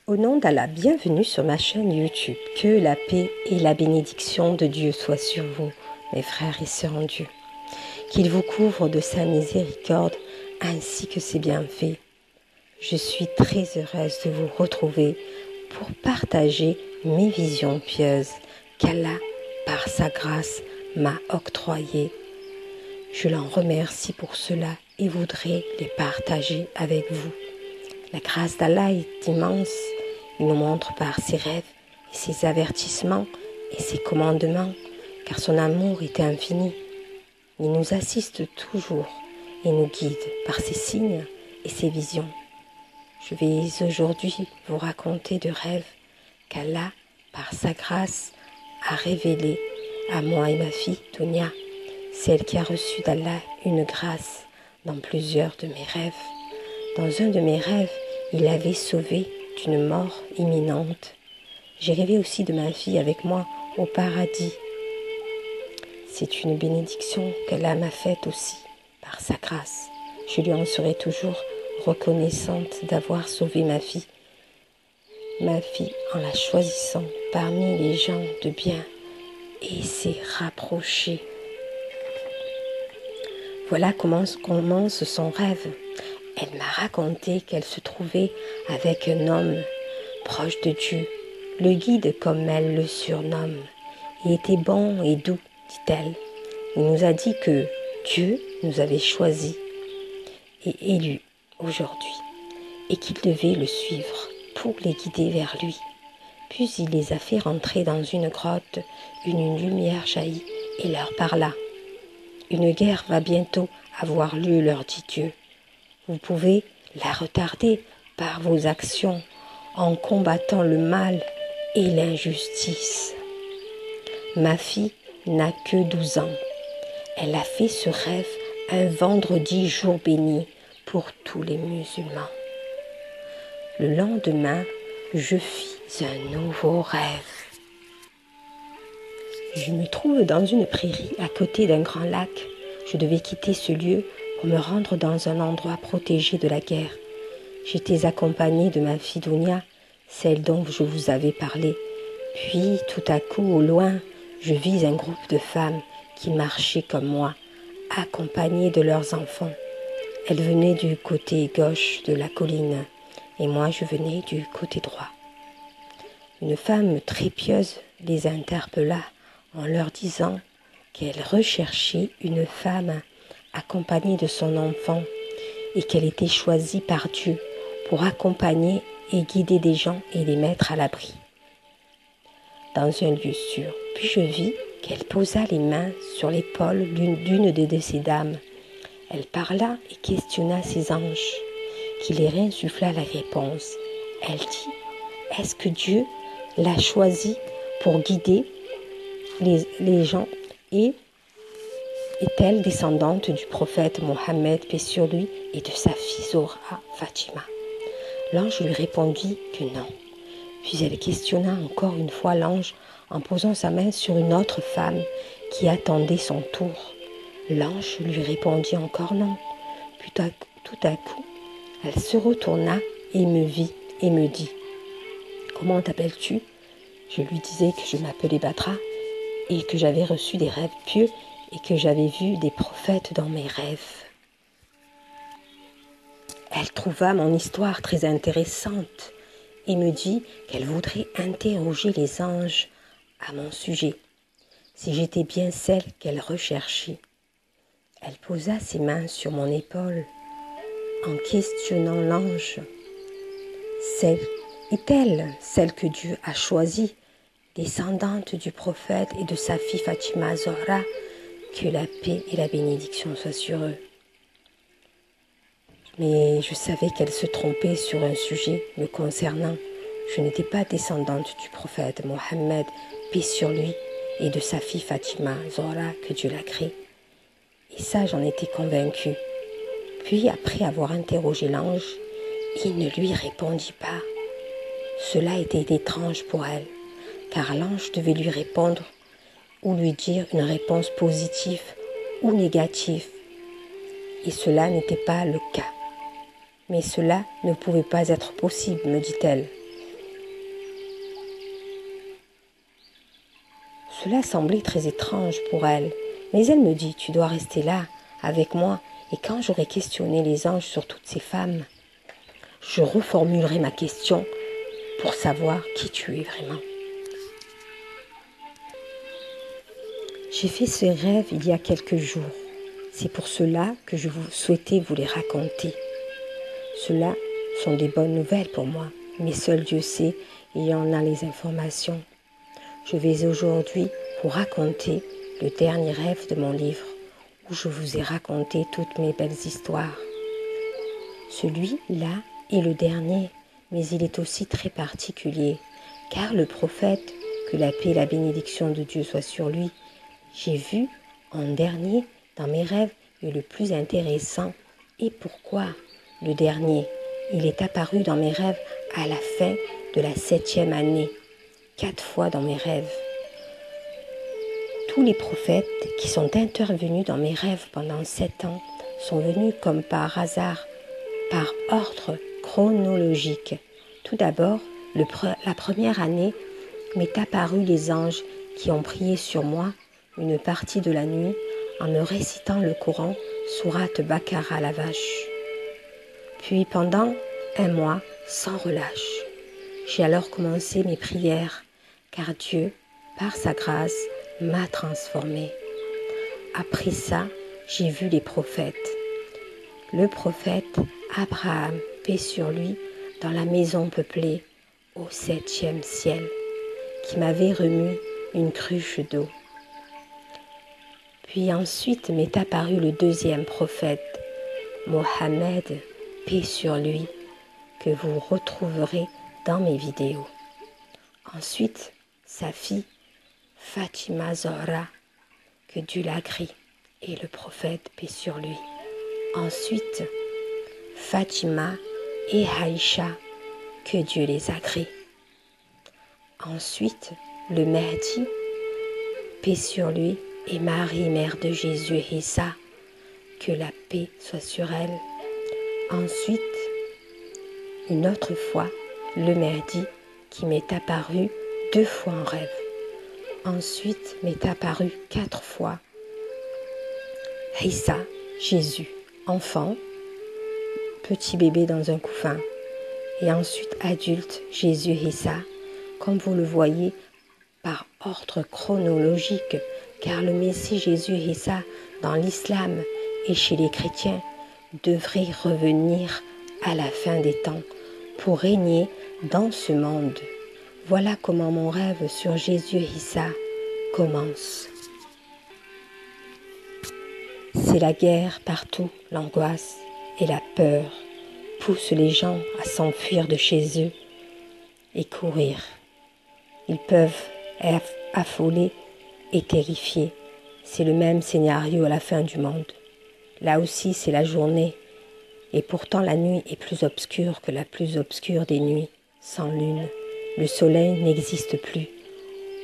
Au nom d'Allah, bienvenue sur ma chaîne YouTube. Que la paix et la bénédiction de Dieu soient sur vous, mes frères et sœurs en Dieu. Qu'il vous couvre de sa miséricorde ainsi que ses bienfaits. Je suis très heureuse de vous retrouver pour partager mes visions pieuses qu'Allah, par sa grâce, m'a octroyées. Je l'en remercie pour cela et voudrais les partager avec vous. La grâce d'Allah est immense. Il nous montre par ses rêves et ses avertissements et ses commandements, car son amour est infini. Il nous assiste toujours et nous guide par ses signes et ses visions. Je vais aujourd'hui vous raconter de rêves qu'Allah, par sa grâce, a révélés à moi et ma fille Dounia, celle qui a reçu d'Allah une grâce dans plusieurs de mes rêves. Dans un de mes rêves, il avait sauvé d'une mort imminente. J'ai rêvé aussi de ma fille avec moi au paradis. C'est une bénédiction qu'Allah m'a faite aussi par sa grâce. Je lui en serai toujours reconnaissante d'avoir sauvé ma fille en la choisissant parmi les gens de bien et s'est rapprochée. Voilà comment commence son rêve. Elle m'a raconté qu'elle se trouvait avec un homme proche de Dieu, le guide comme elle le surnomme. Il était bon et doux, dit-elle. Il nous a dit que Dieu nous avait choisis et élus aujourd'hui et qu'il devait le suivre pour les guider vers lui. Puis il les a fait rentrer dans une grotte, une lumière jaillit et leur parla. Une guerre va bientôt avoir lieu, leur dit Dieu. Vous pouvez la retarder par vos actions en combattant le mal et l'injustice. Ma fille n'a que 12 ans. Elle a fait ce rêve un vendredi jour béni pour tous les musulmans. Le lendemain, je fis un nouveau rêve. Je me trouve dans une prairie à côté d'un grand lac. Je devais quitter ce lieu pour me rendre dans un endroit protégé de la guerre. J'étais accompagnée de ma fille Dounia, celle dont je vous avais parlé. Puis, tout à coup, au loin, je vis un groupe de femmes qui marchaient comme moi, accompagnées de leurs enfants. Elles venaient du côté gauche de la colline et moi je venais du côté droit. Une femme très pieuse les interpella en leur disant qu'elle recherchait une femme accompagnée de son enfant et qu'elle était choisie par Dieu pour accompagner et guider des gens et les mettre à l'abri dans un lieu sûr. Puis je vis qu'elle posa les mains sur l'épaule d'une de ces dames. Elle parla et questionna ses anges, qui les réinsuffla la réponse. Elle dit, est-ce que Dieu l'a choisie pour guider les gens et est-elle descendante du prophète Mohammed, paix sur lui, et de sa fille Zora Fatima? L'ange lui répondit que non. Puis elle questionna encore une fois l'ange en posant sa main sur une autre femme qui attendait son tour. L'ange lui répondit encore non. Puis tout à coup, elle se retourna et me vit et me dit « Comment t'appelles-tu » Je lui disais que je m'appelais Batra et que j'avais reçu des rêves pieux et que j'avais vu des prophètes dans mes rêves. Elle trouva mon histoire très intéressante et me dit qu'elle voudrait interroger les anges à mon sujet, si j'étais bien celle qu'elle recherchait. Elle posa ses mains sur mon épaule en questionnant l'ange. Est-elle celle que Dieu a choisie, descendante du prophète et de sa fille Fatima Zahra, que la paix et la bénédiction soient sur eux. Mais je savais qu'elle se trompait sur un sujet me concernant. Je n'étais pas descendante du prophète Mohammed, paix sur lui, et de sa fille Fatima Zahra, que Dieu l'a créée. Et ça, j'en étais convaincue. Puis, après avoir interrogé l'ange, il ne lui répondit pas. Cela était étrange pour elle, car l'ange devait lui répondre ou lui dire une réponse positive ou négative. Et cela n'était pas le cas. Mais cela ne pouvait pas être possible, me dit-elle. Cela semblait très étrange pour elle, mais elle me dit « Tu dois rester là, avec moi, et quand j'aurai questionné les anges sur toutes ces femmes, je reformulerai ma question pour savoir qui tu es vraiment. » J'ai fait ce rêve il y a quelques jours. C'est pour cela que je souhaitais vous les raconter. Cela sont des bonnes nouvelles pour moi, mais seul Dieu sait et il en a les informations. Je vais aujourd'hui vous raconter le dernier rêve de mon livre, où je vous ai raconté toutes mes belles histoires. Celui-là est le dernier, mais il est aussi très particulier, car le prophète, que la paix et la bénédiction de Dieu soient sur lui, j'ai vu en dernier dans mes rêves est le plus intéressant. Et pourquoi le dernier? Il est apparu dans mes rêves à la fin de la 7e année, 4 fois dans mes rêves. Tous les prophètes qui sont intervenus dans mes rêves pendant 7 ans sont venus comme par hasard, par ordre chronologique. Tout d'abord, la première année m'est apparu les anges qui ont prié sur moi une partie de la nuit en me récitant le Coran, sourate Baqara la vache. Puis pendant 1 mois, sans relâche, j'ai alors commencé mes prières, car Dieu, par sa grâce, m'a transformée. Après ça, j'ai vu les prophètes. Le prophète Abraham, paix sur lui, dans la maison peuplée au 7e ciel, qui m'avait remis une cruche d'eau. Puis ensuite m'est apparu le 2e prophète, Mohammed, paix sur lui, que vous retrouverez dans mes vidéos. Ensuite, sa fille, Fatima Zahra, que Dieu l'agrée, et le prophète, paix sur lui. Ensuite, Fatima et Aïcha, que Dieu les agrée. Ensuite, le Mahdi, paix sur lui, et Marie, mère de Jésus et Issa, que la paix soit sur elle. Ensuite, une autre fois, le Mahdi qui m'est apparu 2 fois en rêve. Ensuite, m'est apparu 4 fois Issa, Jésus, enfant, petit bébé dans un couffin. Et ensuite, adulte, Jésus Issa, comme vous le voyez, par ordre chronologique, car le Messie Jésus Issa, dans l'islam et chez les chrétiens, devrait revenir à la fin des temps pour régner dans ce monde. Voilà comment mon rêve sur Jésus Issa commence. C'est la guerre partout, l'angoisse et la peur poussent les gens à s'enfuir de chez eux et courir. Ils peuvent être affolés et terrifiés. C'est le même scénario à la fin du monde. Là aussi, c'est la journée. Et pourtant, la nuit est plus obscure que la plus obscure des nuits, sans lune. Le soleil n'existe plus.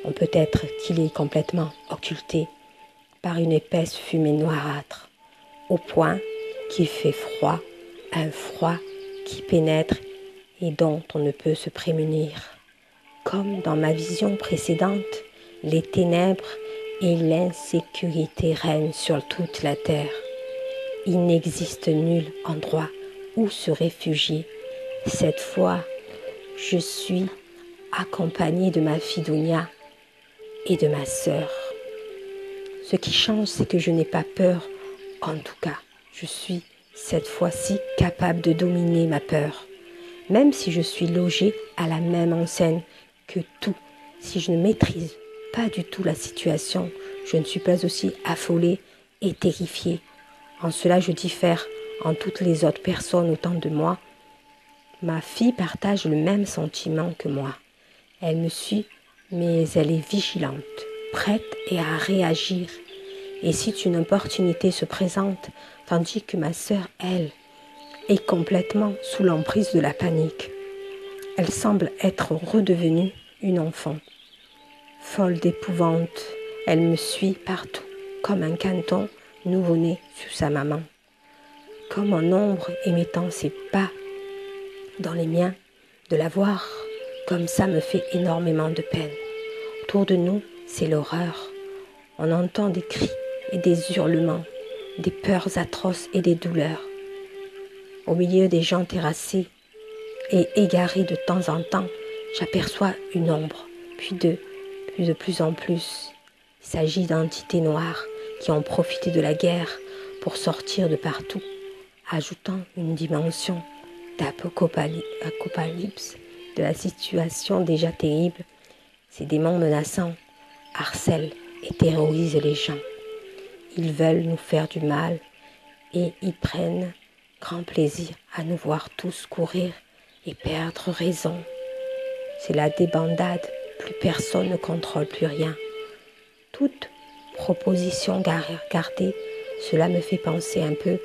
On peut être qu'il est complètement occulté par une épaisse fumée noirâtre, au point qu'il fait froid, un froid qui pénètre et dont on ne peut se prémunir. Comme dans ma vision précédente, les ténèbres et l'insécurité règnent sur toute la terre. Il n'existe nul endroit où se réfugier. Cette fois, je suis accompagnée de ma fille Dounia et de ma sœur. Ce qui change, c'est que je n'ai pas peur. En tout cas, je suis cette fois-ci capable de dominer ma peur. Même si je suis logée à la même enseigne que tout, si je ne maîtrise pas du tout la situation, je ne suis pas aussi affolée et terrifiée. En cela, je diffère en toutes les autres personnes autant de moi. Ma fille partage le même sentiment que moi. Elle me suit, mais elle est vigilante, prête et à réagir. Et si une opportunité se présente, tandis que ma sœur, elle, est complètement sous l'emprise de la panique. Elle semble être redevenue une enfant. Folle d'épouvante, elle me suit partout, comme un canton nouveau-né sous sa maman. Comme un ombre émettant ses pas dans les miens, de la voir comme ça me fait énormément de peine. Autour de nous, c'est l'horreur. On entend des cris et des hurlements, des peurs atroces et des douleurs. Au milieu des gens terrassés et égarés de temps en temps, j'aperçois une ombre, puis de plus en plus. Il s'agit d'entités noires qui ont profité de la guerre pour sortir de partout, ajoutant une dimension d'apocalypse de la situation déjà terrible. Ces démons menaçants harcèlent et terrorisent les gens. Ils veulent nous faire du mal et ils prennent grand plaisir à nous voir tous courir et perdre raison. C'est la débandade, plus personne ne contrôle plus rien. Toute proposition gardée, cela me fait penser un peu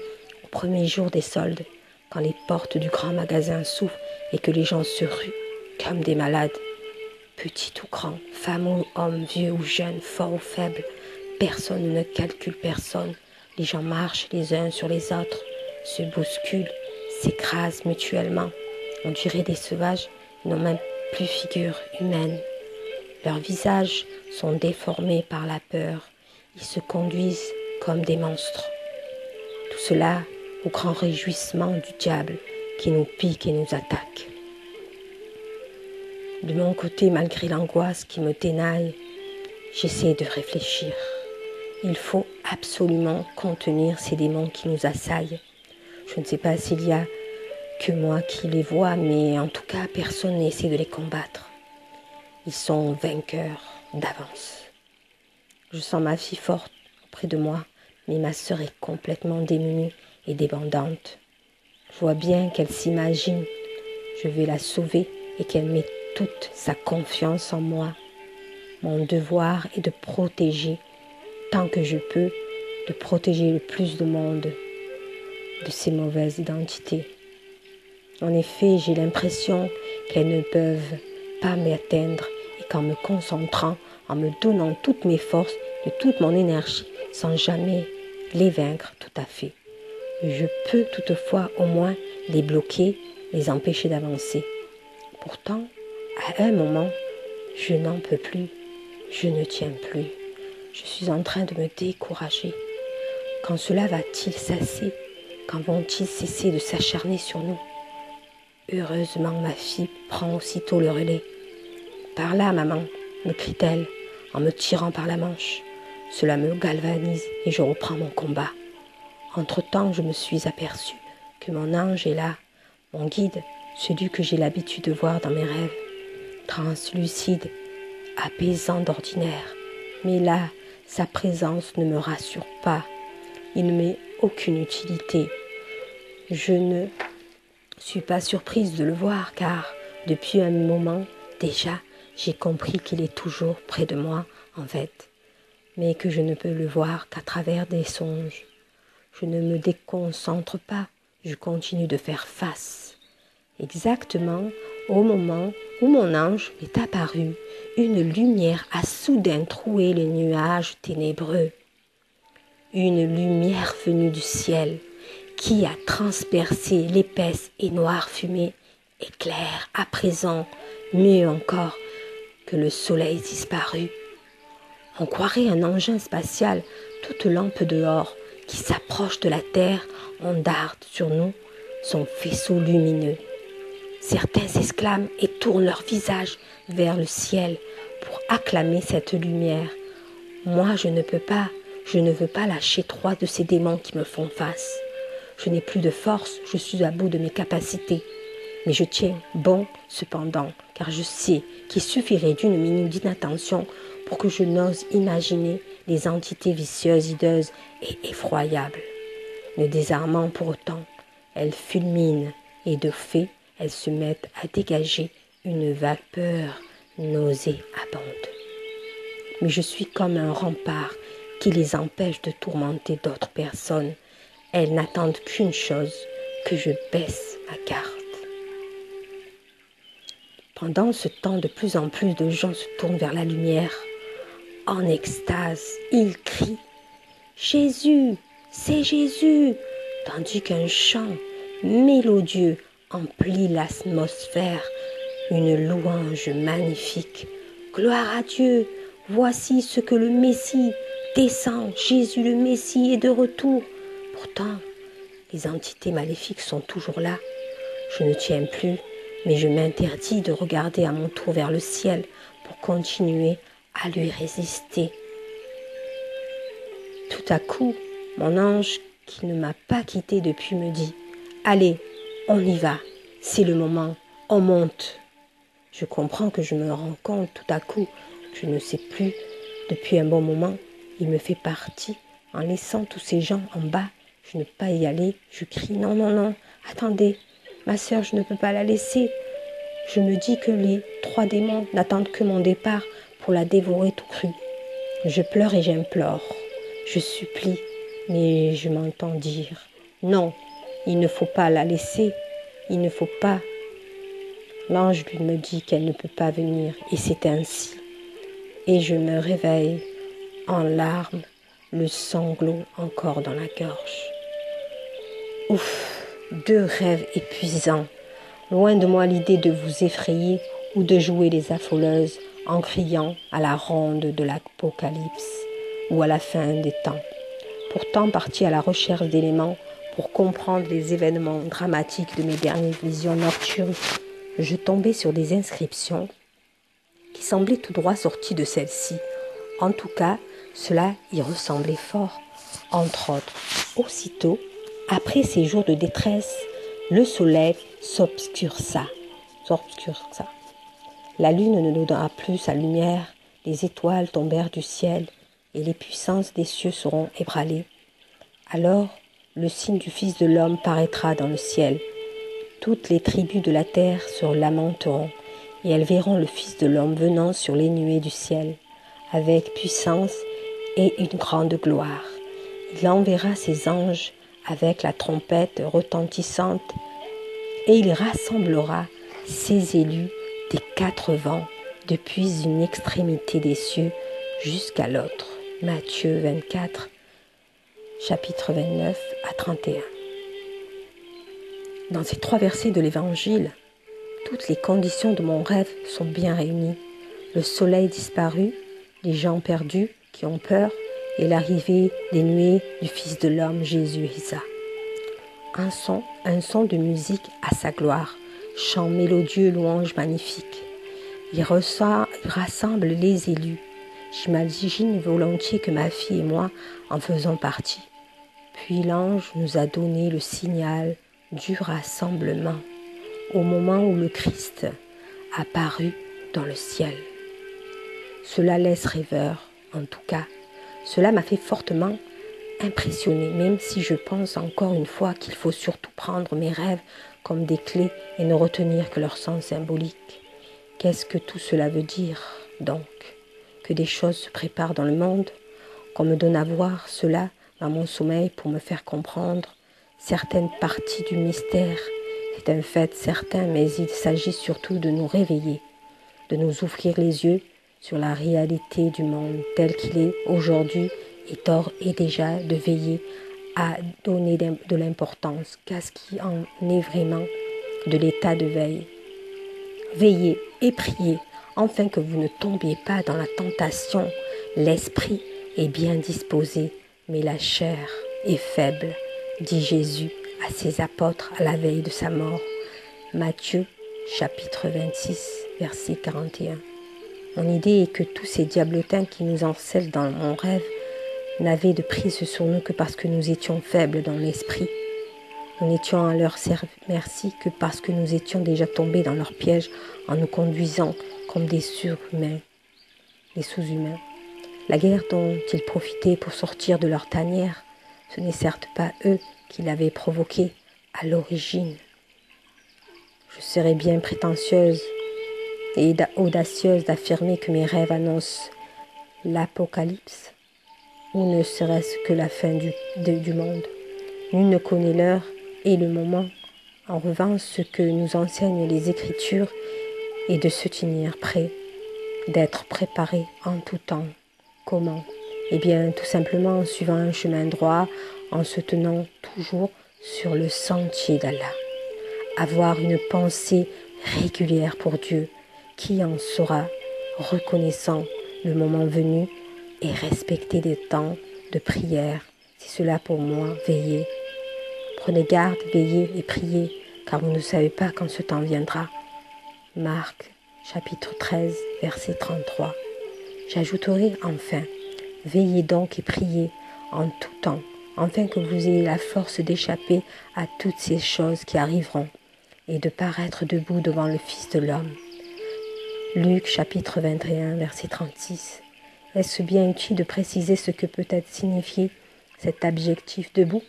au premier jour des soldes, quand les portes du grand magasin s'ouvrent et que les gens se ruent comme des malades. Petits ou grands, femmes ou hommes, vieux ou jeunes, forts ou faibles, personne ne calcule personne. Les gens marchent les uns sur les autres, se bousculent, s'écrasent mutuellement. On dirait des sauvages, ils n'ont même plus figure humaine. Leurs visages sont déformés par la peur. Ils se conduisent comme des monstres. Tout cela au grand réjouissement du diable qui nous pique et nous attaque. De mon côté, malgré l'angoisse qui me ténaille, j'essaie de réfléchir. Il faut absolument contenir ces démons qui nous assaillent. Je ne sais pas s'il y a que moi qui les vois, mais en tout cas, personne n'essaie de les combattre. Ils sont vainqueurs d'avance. Je sens ma fille forte auprès de moi, mais ma sœur est complètement démunie et débandante. Je vois bien qu'elle s'imagine, je vais la sauver et qu'elle met toute sa confiance en moi. Mon devoir est de protéger, tant que je peux, de protéger le plus de monde de ces mauvaises identités. En effet, j'ai l'impression qu'elles ne peuvent pas m'atteindre et qu'en me concentrant, en me donnant toutes mes forces, de toute mon énergie, sans jamais les vaincre tout à fait, je peux toutefois au moins les bloquer, les empêcher d'avancer. Pourtant, à un moment, je n'en peux plus, je ne tiens plus. Je suis en train de me décourager. Quand cela va-t-il cesser? Quand vont-ils cesser de s'acharner sur nous? Heureusement, ma fille prend aussitôt le relais. « Par là, maman !» me crie-t-elle en me tirant par la manche. Cela me galvanise et je reprends mon combat. Entre-temps, je me suis aperçue que mon ange est là, mon guide, celui que j'ai l'habitude de voir dans mes rêves, translucide, apaisant d'ordinaire. Mais là, sa présence ne me rassure pas. Il ne m'est aucune utilité. Je ne suis pas surprise de le voir car depuis un moment déjà, j'ai compris qu'il est toujours près de moi en fait, mais que je ne peux le voir qu'à travers des songes. Je ne me déconcentre pas, je continue de faire face. Exactement au moment où mon ange est apparu, une lumière a soudain troué les nuages ténébreux. Une lumière venue du ciel qui a transpercé l'épaisse et noire fumée éclaire à présent, mieux encore, que le soleil disparu. On croirait un engin spatial, toute lampe dehors, qui s'approche de la terre, ondarde sur nous son faisceau lumineux. Certains s'exclament et tournent leur visage vers le ciel pour acclamer cette lumière. Moi, je ne peux pas, je ne veux pas lâcher 3 de ces démons qui me font face. Je n'ai plus de force, je suis à bout de mes capacités. Mais je tiens bon cependant, car je sais qu'il suffirait d'une minute d'inattention pour que je n'ose imaginer les entités vicieuses, hideuses et effroyables. Ne désarmant pour autant, elles fulminent et de fait, elles se mettent à dégager une vapeur nauséabonde. Mais je suis comme un rempart qui les empêche de tourmenter d'autres personnes. Elles n'attendent qu'une chose, que je baisse ma garde. Pendant ce temps, de plus en plus de gens se tournent vers la lumière. En extase, ils crient « Jésus, c'est Jésus !» tandis qu'un chant mélodieux emplit l'atmosphère, une louange magnifique. « Gloire à Dieu, voici ce que le Messie descend, Jésus le Messie est de retour. Pourtant, les entités maléfiques sont toujours là. Je ne tiens plus, mais je m'interdis de regarder à mon tour vers le ciel pour continuer à lui résister. Tout à coup, mon ange, qui ne m'a pas quitté depuis, me dit « Allez, on y va, c'est le moment, on monte ». Je comprends que je me rends compte tout à coup, je ne sais plus, depuis un bon moment, il me fait partie en laissant tous ces gens en bas. Je ne peux pas y aller, je crie « Non, non, non, attendez, ma sœur, je ne peux pas la laisser ». Je me dis que les 3 démons n'attendent que mon départ pour la dévorer tout cru. Je pleure et j'implore, je supplie, mais je m'entends dire « Non, il ne faut pas la laisser, il ne faut pas ». L'ange lui me dit qu'elle ne peut pas venir et c'est ainsi. Et je me réveille en larmes, le sanglot encore dans la gorge. Ouf, 2 rêves épuisants. Loin de moi l'idée de vous effrayer ou de jouer les affoleuses en criant à la ronde de l'Apocalypse ou à la fin des temps. Pourtant parti à la recherche d'éléments pour comprendre les événements dramatiques de mes dernières visions nocturnes, je tombais sur des inscriptions qui semblaient tout droit sorties de celle-ci. En tout cas, cela y ressemblait fort. Entre autres, aussitôt, après ces jours de détresse, le soleil s'obscurça. La lune ne donnera plus sa lumière, les étoiles tombèrent du ciel et les puissances des cieux seront ébranlées. Alors, le signe du Fils de l'homme paraîtra dans le ciel. Toutes les tribus de la terre se lamenteront et elles verront le Fils de l'homme venant sur les nuées du ciel, avec puissance et une grande gloire. Il enverra ses anges avec la trompette retentissante et il rassemblera ses élus des 4 vents depuis une extrémité des cieux jusqu'à l'autre. Matthieu 24, chapitre 29 à 31. Dans ces 3 versets de l'Évangile, toutes les conditions de mon rêve sont bien réunies. Le soleil disparu, les gens perdus qui ont peur et l'arrivée des nuées du Fils de l'homme, Jésus Isa. Un son de musique à sa gloire, chant mélodieux, louange magnifique. Il rassemble les élus. J'imagine volontiers que ma fille et moi en faisons partie. Puis l'ange nous a donné le signal du rassemblement au moment où le Christ apparut dans le ciel. Cela laisse rêveur, en tout cas. Cela m'a fait fortement impressionné, même si je pense encore une fois qu'il faut surtout prendre mes rêves comme des clés et ne retenir que leur sens symbolique. Qu'est-ce que tout cela veut dire, donc? Que des choses se préparent dans le monde, qu'on me donne à voir cela dans mon sommeil pour me faire comprendre certaines parties du mystère. C'est un fait certain, mais il s'agit surtout de nous réveiller, de nous ouvrir les yeux sur la réalité du monde tel qu'il est aujourd'hui et tort est déjà de veiller à donner de l'importance qu'à ce qui en est vraiment de l'état de veille. Veillez et priez afin que vous ne tombiez pas dans la tentation. L'esprit est bien disposé, mais la chair est faible, dit Jésus à ses apôtres à la veille de sa mort. Matthieu, chapitre 26, verset 41. Mon idée est que tous ces diablotins qui nous encerclent dans mon rêve n'avaient de prise sur nous que parce que nous étions faibles dans l'esprit. Nous n'étions à leur merci que parce que nous étions déjà tombés dans leur piège en nous conduisant comme des surhumains, des sous-humains. La guerre dont ils profitaient pour sortir de leur tanière, ce n'est certes pas eux qui l'avaient provoquée à l'origine. Je serais bien prétentieuse et audacieuse d'affirmer que mes rêves annoncent l'apocalypse, ou ne serait-ce que la fin du monde. Nul ne connaît l'heure et le moment. En revanche, ce que nous enseignent les Écritures est de se tenir prêt, d'être préparé en tout temps. Comment? Eh bien, tout simplement en suivant un chemin droit, en se tenant toujours sur le sentier d'Allah. Avoir une pensée régulière pour Dieu, qui en sera reconnaissant le moment venu, et respecter des temps de prière. C'est cela pour moi, veiller. Prenez garde, veillez et priez, car vous ne savez pas quand ce temps viendra. Marc, chapitre 13, verset 33. J'ajouterai enfin, veillez donc et priez en tout temps, afin que vous ayez la force d'échapper à toutes ces choses qui arriveront, et de paraître debout devant le Fils de l'homme. Luc, chapitre 21, verset 36. Est-ce bien utile de préciser ce que peut être signifié cet adjectif debout?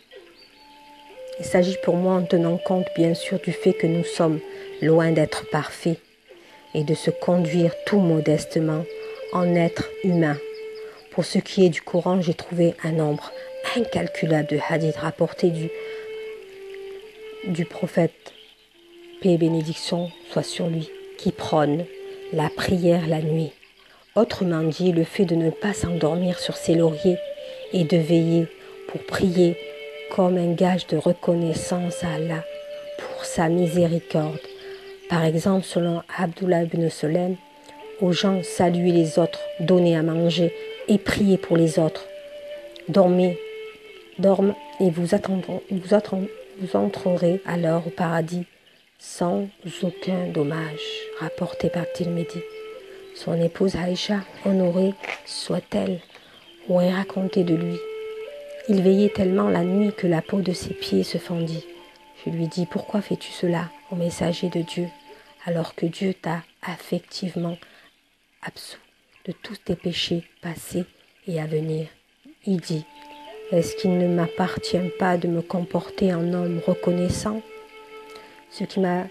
Il s'agit pour moi en tenant compte bien sûr du fait que nous sommes loin d'être parfaits et de se conduire tout modestement en être humain. Pour ce qui est du Coran, j'ai trouvé un nombre incalculable de hadiths rapportés du prophète, paix et bénédiction soit sur lui, qui prône la prière la nuit. Autrement dit, le fait de ne pas s'endormir sur ses lauriers et de veiller pour prier comme un gage de reconnaissance à Allah pour sa miséricorde. Par exemple, selon Abdullah ibn Solem, aux gens saluez les autres, donnez à manger et priez pour les autres. Dormez et vous entrerez alors au paradis sans aucun dommage, rapporté par Tirmidhi. Son épouse Aïcha, honorée soit-elle, aurait raconté de lui. Il veillait tellement la nuit que la peau de ses pieds se fendit. Je lui dis, pourquoi fais-tu cela, ô messager de Dieu, alors que Dieu t'a effectivement absous de tous tes péchés passés et à venir? Il dit, est-ce qu'il ne m'appartient pas de me comporter en homme reconnaissant? Ce qui m'a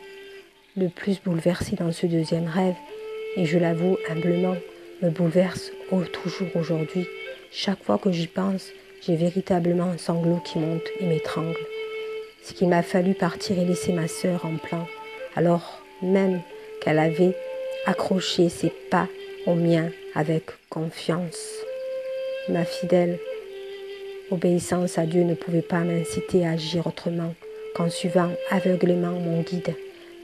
le plus bouleversé dans ce deuxième rêve, et je l'avoue humblement, me bouleverse toujours aujourd'hui. Chaque fois que j'y pense, j'ai véritablement un sanglot qui monte et m'étrangle. Ce qu'il m'a fallu partir et laisser ma sœur en plan, alors même qu'elle avait accroché ses pas aux miens avec confiance. Ma fidèle obéissance à Dieu ne pouvait pas m'inciter à agir autrement qu'en suivant aveuglément mon guide,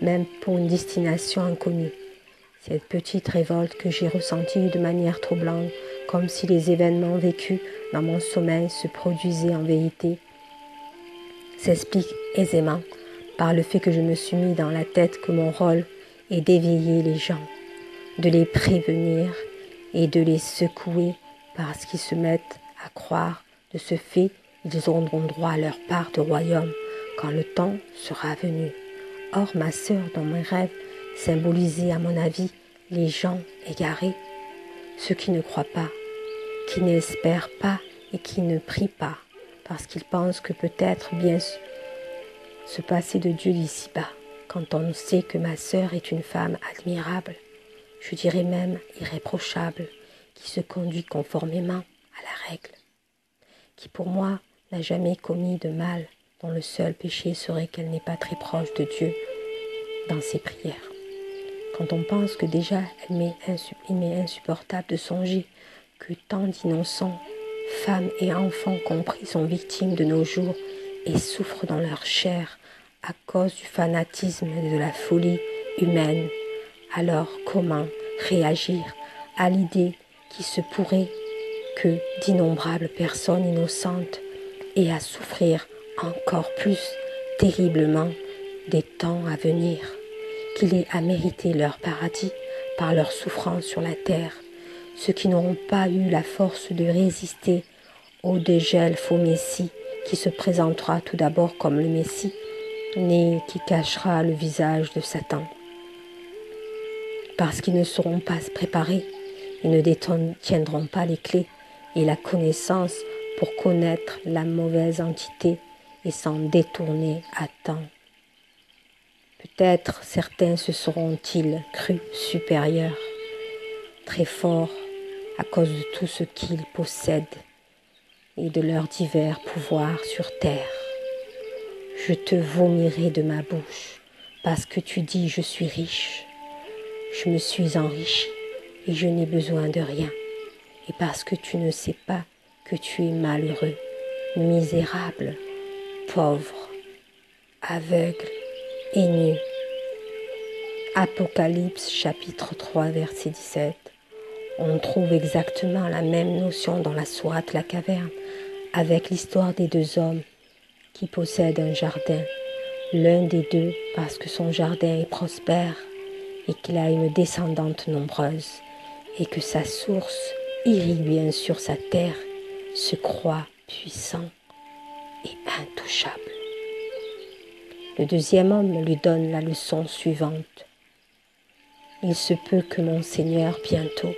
même pour une destination inconnue. Cette petite révolte que j'ai ressentie de manière troublante, comme si les événements vécus dans mon sommeil se produisaient en vérité, s'explique aisément par le fait que je me suis mis dans la tête que mon rôle est d'éveiller les gens, de les prévenir et de les secouer parce qu'ils se mettent à croire. De ce fait, ils auront droit à leur part de royaume quand le temps sera venu. Or, ma sœur, dans mes rêves, symbolisait à mon avis les gens égarés, ceux qui ne croient pas, qui n'espèrent pas et qui ne prient pas, parce qu'ils pensent que peut-être bien se passer de Dieu d'ici-bas, quand on sait que ma sœur est une femme admirable, je dirais même irréprochable, qui se conduit conformément à la règle, qui pour moi n'a jamais commis de mal, dont le seul péché serait qu'elle n'est pas très proche de Dieu dans ses prières. Quand on pense que déjà il m'est insupportable de songer que tant d'innocents, femmes et enfants compris, sont victimes de nos jours et souffrent dans leur chair à cause du fanatisme et de la folie humaine, alors comment réagir à l'idée qu'il se pourrait que d'innombrables personnes innocentes aient à souffrir encore plus terriblement des temps à venir, qu'il est à mériter leur paradis par leur souffrance sur la terre, ceux qui n'auront pas eu la force de résister au dégel faux Messie qui se présentera tout d'abord comme le Messie, né qui cachera le visage de Satan. Parce qu'ils ne sauront pas se préparer, ils ne détiendront pas les clés et la connaissance pour connaître la mauvaise entité et s'en détourner à temps. Peut-être certains se seront-ils crus supérieurs, très forts à cause de tout ce qu'ils possèdent et de leurs divers pouvoirs sur terre. Je te vomirai de ma bouche parce que tu dis je suis riche. Je me suis enrichi et je n'ai besoin de rien. Et parce que tu ne sais pas que tu es malheureux, misérable, pauvre, aveugle et nu. Apocalypse chapitre 3 verset 17. On trouve exactement la même notion dans la sourate La Caverne, avec l'histoire des deux hommes qui possèdent un jardin. L'un des deux parce que son jardin est prospère et qu'il a une descendante nombreuse et que sa source irrigue bien sûr sa terre, se croit puissant et intouchable. Le deuxième homme lui donne la leçon suivante. Il se peut que mon Seigneur bientôt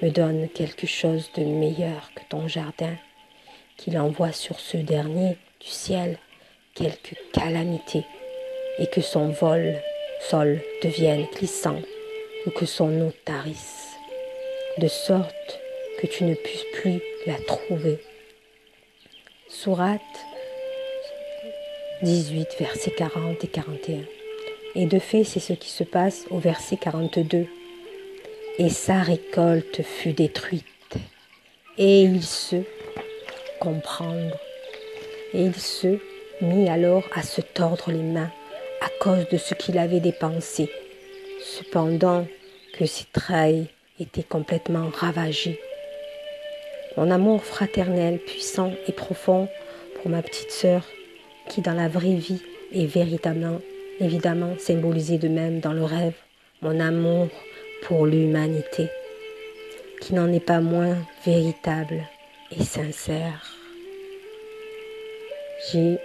me donne quelque chose de meilleur que ton jardin, qu'il envoie sur ce dernier du ciel quelque calamité et que son sol devienne glissant ou que son eau tarisse, de sorte que tu ne puisses plus la trouver. Sourate 18, versets 40 et 41. Et de fait, c'est ce qui se passe au verset 42. Et sa récolte fut détruite, et il se mit alors à se tordre les mains à cause de ce qu'il avait dépensé, cependant que ses treilles étaient complètement ravagées. Mon amour fraternel, puissant et profond pour ma petite sœur, qui dans la vraie vie est véritablement, évidemment symbolisé de même dans le rêve, mon amour pour l'humanité, qui n'en est pas moins véritable et sincère. J'ai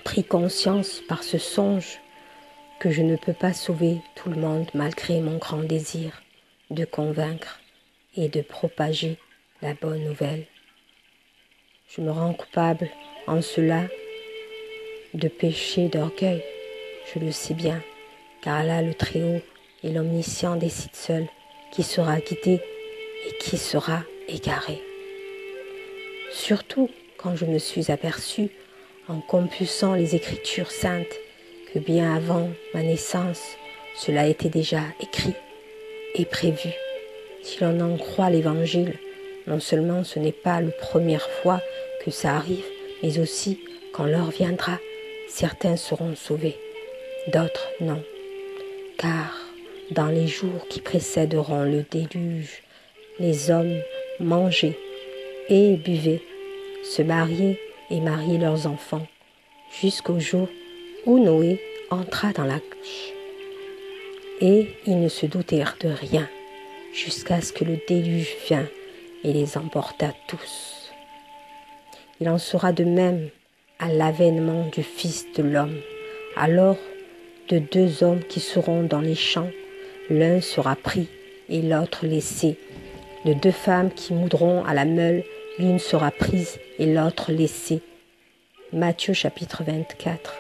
pris conscience par ce songe que je ne peux pas sauver tout le monde malgré mon grand désir de convaincre et de propager la bonne nouvelle. Je me rends coupable en cela de péché d'orgueil, je le sais bien, car là le Très-Haut et l'Omniscient décide seul qui sera guidé et qui sera égaré. Surtout quand je me suis aperçue, en compulsant les Écritures saintes, que bien avant ma naissance, cela était déjà écrit et prévu. Si l'on en croit l'Évangile, non seulement ce n'est pas la première fois que ça arrive, mais aussi quand l'heure viendra, certains seront sauvés, d'autres non. Car dans les jours qui précéderont le déluge, les hommes mangeaient et buvaient, se mariaient et mariaient leurs enfants, jusqu'au jour où Noé entra dans l'arche. Et ils ne se doutèrent de rien, jusqu'à ce que le déluge vînt et les emporta tous. Il en sera de même à l'avènement du Fils de l'homme. Alors, de deux hommes qui seront dans les champs, l'un sera pris et l'autre laissé. De deux femmes qui moudront à la meule, l'une sera prise et l'autre laissée. Matthieu chapitre 24,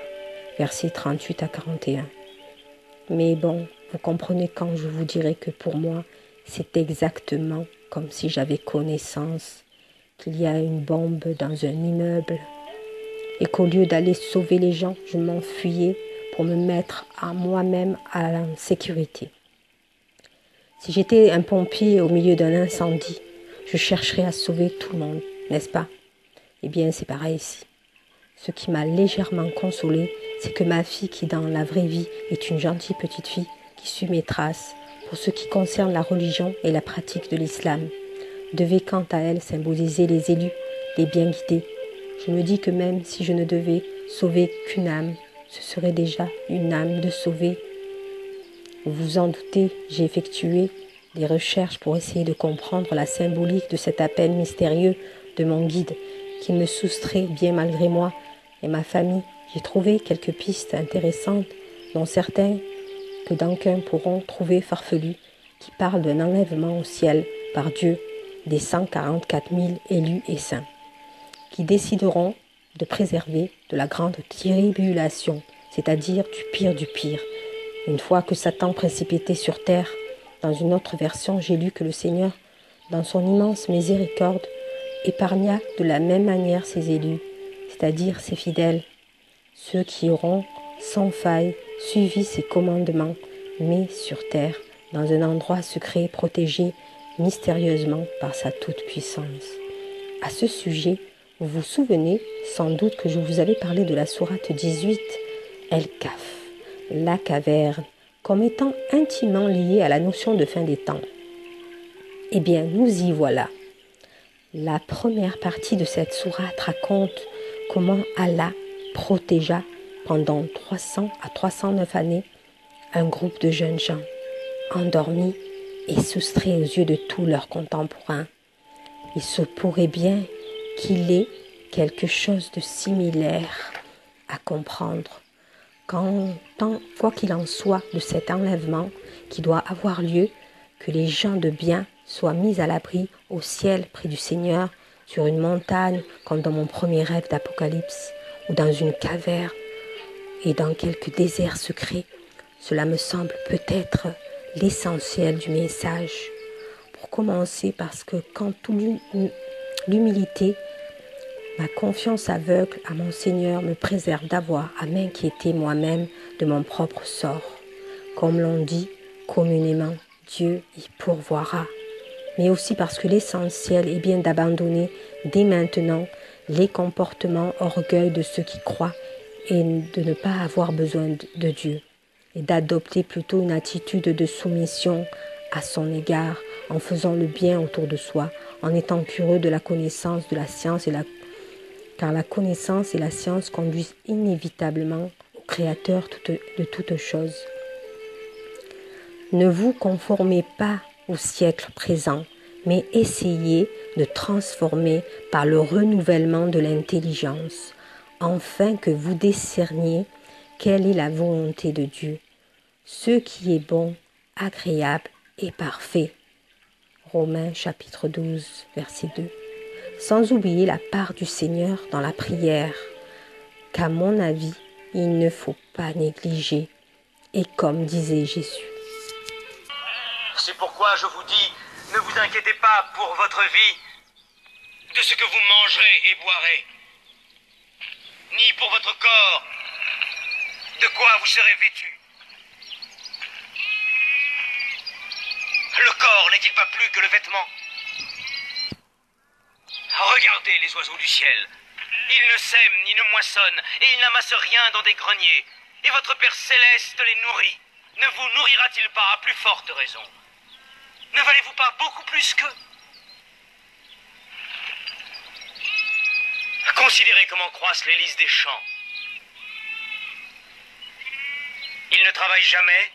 versets 38 à 41. Mais bon, vous comprenez quand je vous dirai que pour moi, c'est exactement comme si j'avais connaissance qu'il y a une bombe dans un immeuble et qu'au lieu d'aller sauver les gens, je m'enfuyais pour me mettre à moi-même à la sécurité. Si j'étais un pompier au milieu d'un incendie, je chercherais à sauver tout le monde, n'est-ce pas? Eh bien, c'est pareil ici. Ce qui m'a légèrement consolée, c'est que ma fille, qui dans la vraie vie est une gentille petite fille, qui suit mes traces, pour ce qui concerne la religion et la pratique de l'islam, devait quant à elle symboliser les élus, les bien guidés. Je me dis que même si je ne devais sauver qu'une âme, ce serait déjà une âme de sauver. Vous vous en doutez, j'ai effectué des recherches pour essayer de comprendre la symbolique de cet appel mystérieux de mon guide, qui me soustrait bien malgré moi et ma famille. J'ai trouvé quelques pistes intéressantes, dont certains que d'aucuns pourront trouver farfelus, qui parlent d'un enlèvement au ciel par Dieu des 144 000 élus et saints, qui décideront de préserver de la grande tribulation, c'est-à-dire du pire, une fois que Satan précipité sur terre. Dans une autre version, j'ai lu que le Seigneur, dans son immense miséricorde, épargna de la même manière ses élus, c'est-à-dire ses fidèles, ceux qui auront sans faille suivi ses commandements, mais sur terre, dans un endroit secret protégé mystérieusement par sa toute-puissance. À ce sujet, vous vous souvenez sans doute que je vous avais parlé de la sourate 18, El-Kaf, la caverne, comme étant intimement liée à la notion de fin des temps. Eh bien, nous y voilà. La première partie de cette sourate raconte comment Allah protégea pendant 300 à 309 années un groupe de jeunes gens endormis et soustraits aux yeux de tous leurs contemporains. Il se pourrait bien qu'il ait quelque chose de similaire à comprendre. Quoi qu'il en soit de cet enlèvement qui doit avoir lieu, que les gens de bien soient mis à l'abri au ciel près du Seigneur, sur une montagne comme dans mon premier rêve d'Apocalypse, ou dans une caverne et dans quelque désert secret, cela me semble peut-être l'essentiel du message. Pour commencer, parce que quand toute l'humilité, ma confiance aveugle à mon Seigneur me préserve d'avoir à m'inquiéter moi-même de mon propre sort. Comme l'on dit communément, Dieu y pourvoira. Mais aussi parce que l'essentiel est bien d'abandonner dès maintenant les comportements orgueil de ceux qui croient et de ne pas avoir besoin de Dieu, et d'adopter plutôt une attitude de soumission à son égard, en faisant le bien autour de soi, en étant curieux de la connaissance, de la science, car la connaissance et la science conduisent inévitablement au Créateur de toutes choses. Ne vous conformez pas au siècle présent, mais essayez de transformer par le renouvellement de l'intelligence, afin que vous discerniez quelle est la volonté de Dieu, ce qui est bon, agréable et parfait. Romains chapitre 12, verset 2. Sans oublier la part du Seigneur dans la prière, qu'à mon avis, il ne faut pas négliger. Et comme disait Jésus. C'est pourquoi je vous dis, ne vous inquiétez pas pour votre vie, de ce que vous mangerez et boirez, ni pour votre corps, de quoi vous serez vêtus. Le corps n'est-il pas plus que le vêtement? Regardez les oiseaux du ciel. Ils ne sèment ni ne moissonnent, et ils n'amassent rien dans des greniers. Et votre Père céleste les nourrit. Ne vous nourrira-t-il pas à plus forte raison? Ne valez-vous pas beaucoup plus qu'eux? Considérez comment croissent les lys des champs. Ils ne travaillent jamais.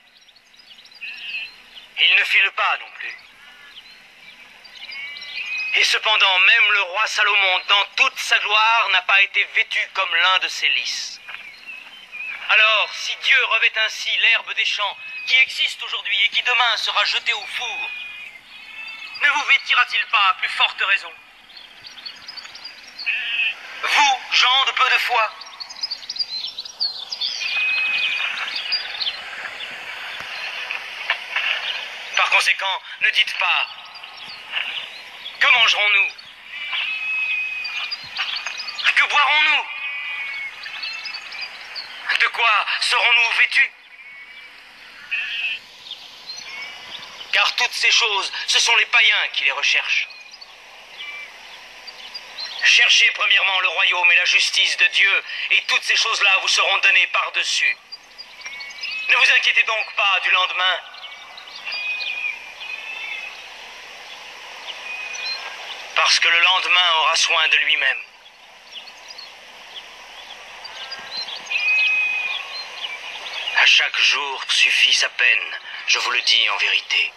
Ils ne filent pas non plus. Et cependant, même le roi Salomon, dans toute sa gloire, n'a pas été vêtu comme l'un de ces lys. Alors, si Dieu revêt ainsi l'herbe des champs, qui existe aujourd'hui et qui demain sera jetée au four, ne vous vêtira-t-il pas à plus forte raison? Vous, gens de peu de foi. Par conséquent, ne dites pas: que mangerons-nous? Que boirons-nous? De quoi serons-nous vêtus? Car toutes ces choses, ce sont les païens qui les recherchent. Cherchez premièrement le royaume et la justice de Dieu, et toutes ces choses-là vous seront données par-dessus. Ne vous inquiétez donc pas du lendemain. Parce que le lendemain aura soin de lui-même. À chaque jour suffit sa peine, je vous le dis en vérité.